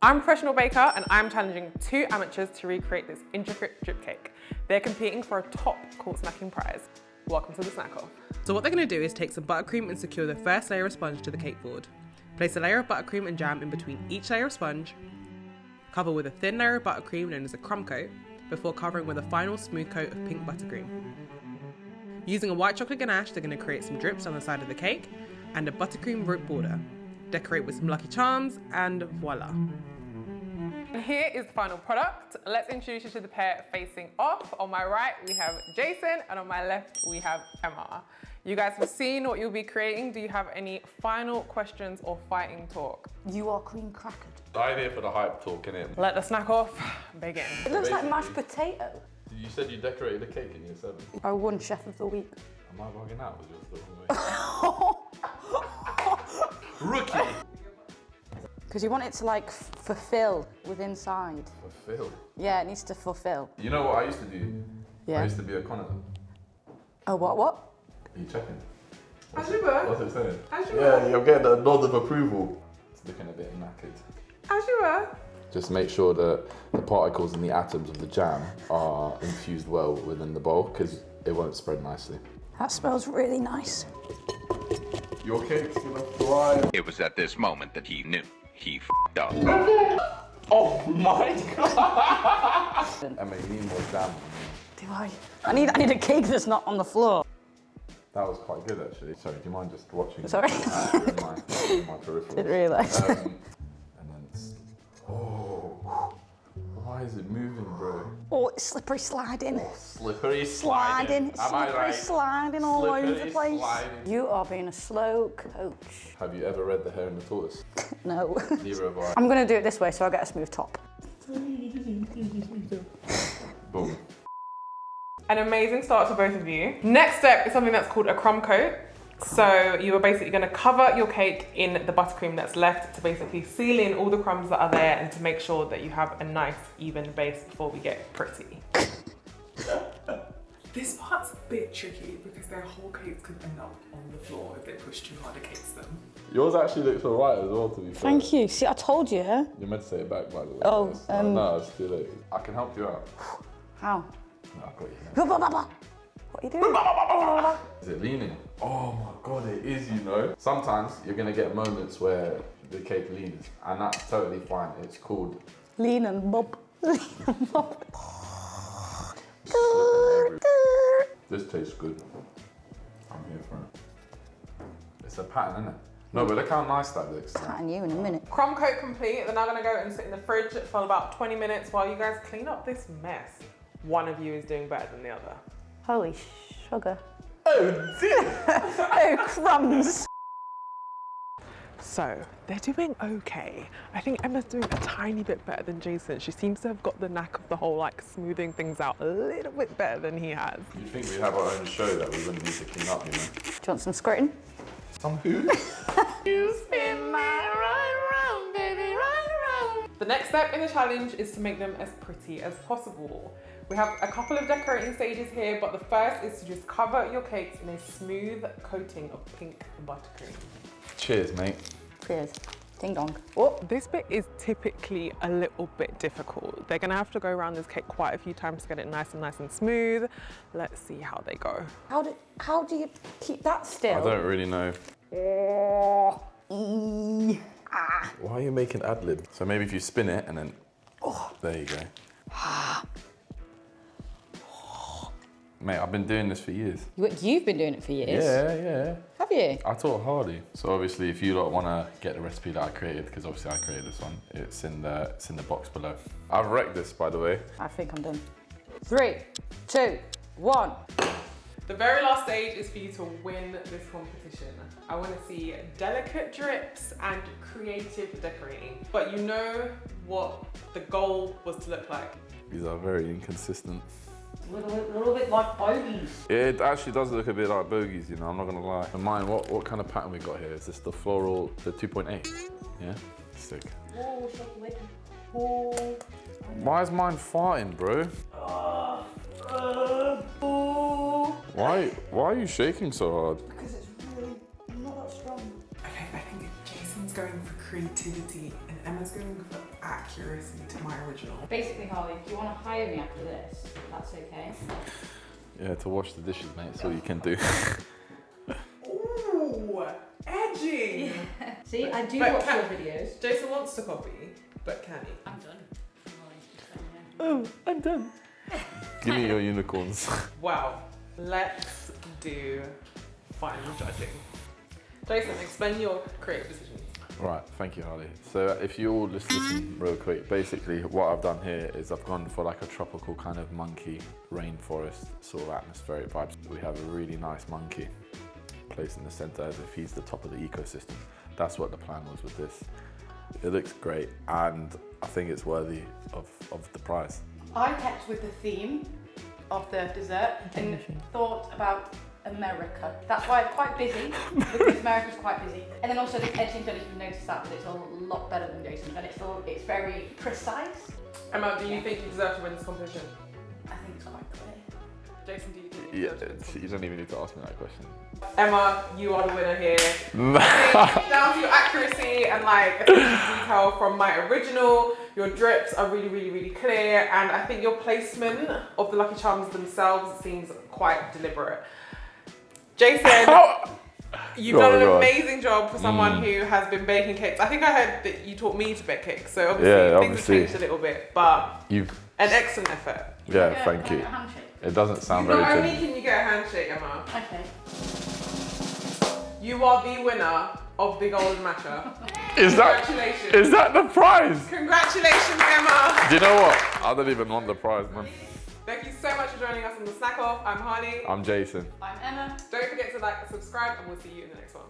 I'm a professional baker and I'm challenging 2 amateurs to recreate this intricate drip cake. They're competing for a top court snacking prize. Welcome to the Snack Off. So what they're going to do is take some buttercream and secure the first layer of sponge to the cake board. Place a layer of buttercream and jam in between each layer of sponge. Cover with a thin layer of buttercream known as a crumb coat before covering with a final smooth coat of pink buttercream. Using a white chocolate ganache, they're going to create some drips on the side of the cake and a buttercream rope border. Decorate with some Lucky Charms and voila. And here is the final product. Let's introduce you to the pair facing off. On my right, we have Jason, and on my left, we have Emma. You guys have seen what you'll be creating. Do you have any final questions or fighting talk? You are cream crackered. I'm here for the hype talk, innit? Let the snack off begin. It looks like mashed potato. You said you decorated the cake in year 7. I won Chef of the Week. Am I bugging out with your stuff? Rookie! Because you want it to like fulfill with inside. Fulfill? Yeah, it needs to fulfill. You know what I used to do? Yeah. I used to be a conner. Oh, what? Are you checking? As you were. What's it saying? As you Yeah, were. you're getting a nod of approval. It's looking a bit knackered. As you were. Just make sure that the particles and the atoms of the jam are infused well within the bowl, because it won't spread nicely. That smells really nice. Your cake's gonna fly. It was at this moment that he knew he f***ed up. Oh my god! Emma, you need more jam. Do I? I need a cake that's not on the floor. That was quite good actually. Sorry, do you mind just watching? Sorry. In my peripheral. Didn't realise. And then it's... Oh. Why is it moving, bro? Oh, it's slippery sliding. Slippery Sliding. It's Am I slippery right? sliding all over the Slippery place. sliding. You are being a slow coach. Have you ever read The Hare and the Tortoise? No. Neither have I. I'm going to do it this way so I get a smooth top. Boom. An amazing start to both of you. Next step is something that's called a crumb coat. So you are basically going to cover your cake in the buttercream that's left to basically seal in all the crumbs that are there and to make sure that you have a nice even base before we get pretty. This part's a bit tricky because their whole cakes could end up on the floor if they push too hard against them. Yours actually looks alright as well, to be fair. Thank you. See, I told you. You're meant to say it back, by the way. Oh, No, it's too late. I can help you out. How? No, I've got you now. What are you doing? Is it leaning? Oh my god, it is, you know. Sometimes you're gonna get moments where the cake leans, and that's totally fine. It's called Lean and bob. Lean and bob. This tastes good. I'm here for it. It's a pattern, isn't it? No, but look how nice that looks. Pattern you in a minute. Crumb coat complete. They're now gonna go and sit in the fridge for about 20 minutes while you guys clean up this mess. One of you is doing better than the other. Holy sugar. Oh dear! Oh, crumbs. So, they're doing okay. I think Emma's doing a tiny bit better than Jason. She seems to have got the knack of the whole like smoothing things out a little bit better than he has. You think we have our own show that we're going to need to clean up, you know? Do you want some squirting? Some who? You spin my right round, baby, right round. The next step in the challenge is to make them as pretty as possible. We have a couple of decorating stages here, but the first is to just cover your cakes in a smooth coating of pink buttercream. Cheers, mate. Cheers. Ding dong. Oh. This bit is typically a little bit difficult. They're gonna have to go around this cake quite a few times to get it nice and smooth. Let's see how they go. How do you keep that still? I don't really know. Oh. Why are you making ad-lib? So maybe if you spin it and then... Oh, there you go. Mate, I've been doing this for years. You've been doing it for years? Yeah. Have you? I taught Hardy. So obviously if you lot want to get the recipe that I created, because obviously I created this one, it's in the box below. I've wrecked this, by the way. I think I'm done. 3, 2, 1. The very last stage is for you to win this competition. I want to see delicate drips and creative decorating. But you know what the goal was to look like. These are very inconsistent. A little bit like bogies. It actually does look a bit like bogies, you know, I'm not gonna lie. And mine, what kind of pattern we got here? Is this the floral, the 2.8? Yeah? Sick. Oh, chocolate. Oh. Why is mine farting, bro? Why are you shaking so hard? Because it's really not that strong. Okay, I think Jason's going for creativity and Emma's going for accuracy to my original. Basically, Harley, if you want to hire me after this, that's okay. Yeah, to wash the dishes, mate. That's all you can do. Ooh, edging. See, I do But watch your videos. Jason wants to copy, but can he? I'm done. Oh, I'm done. Give me your unicorns. Wow, let's do final judging. Jason, explain your creative decision. Right, thank you, Harley. So if you all just listen real quick, basically what I've done here is I've gone for like a tropical kind of monkey rainforest sort of atmospheric vibes. We have a really nice monkey placed in the center as if he's the top of the ecosystem. That's what the plan was with this. It looks great and I think it's worthy of the prize. I kept with the theme of the dessert and thought about America. That's why it's quite busy, because America's quite busy. And then also the editing finish, you've noticed that, but it's a lot better than Jason's, and it's very precise. Emma, do you think you deserve to win this competition? I think it's quite clear. Jason, do you think you Yeah, deserve to win this you don't even need to ask me that question. Emma, you are the winner here. Down to your accuracy and like detail from my original, your drips are really, really, really clear, and I think your placement of the Lucky Charms themselves seems quite deliberate. Jason, you've done an amazing job for someone who has been baking cakes. I think I heard that you taught me to bake cakes, so obviously things have changed a little bit, but an excellent effort. Yeah, thank you. It doesn't sound very Not only genuine. can you get a handshake, Emma, Okay. you are the winner of the Golden Masher. Congratulations. Is that the prize? Congratulations, Emma. Do you know what? I don't even want the prize, man. Thank you so much for joining us on the Snack Off. I'm Harley. I'm Jason. I'm Emma. Don't forget to like and subscribe, and we'll see you in the next one.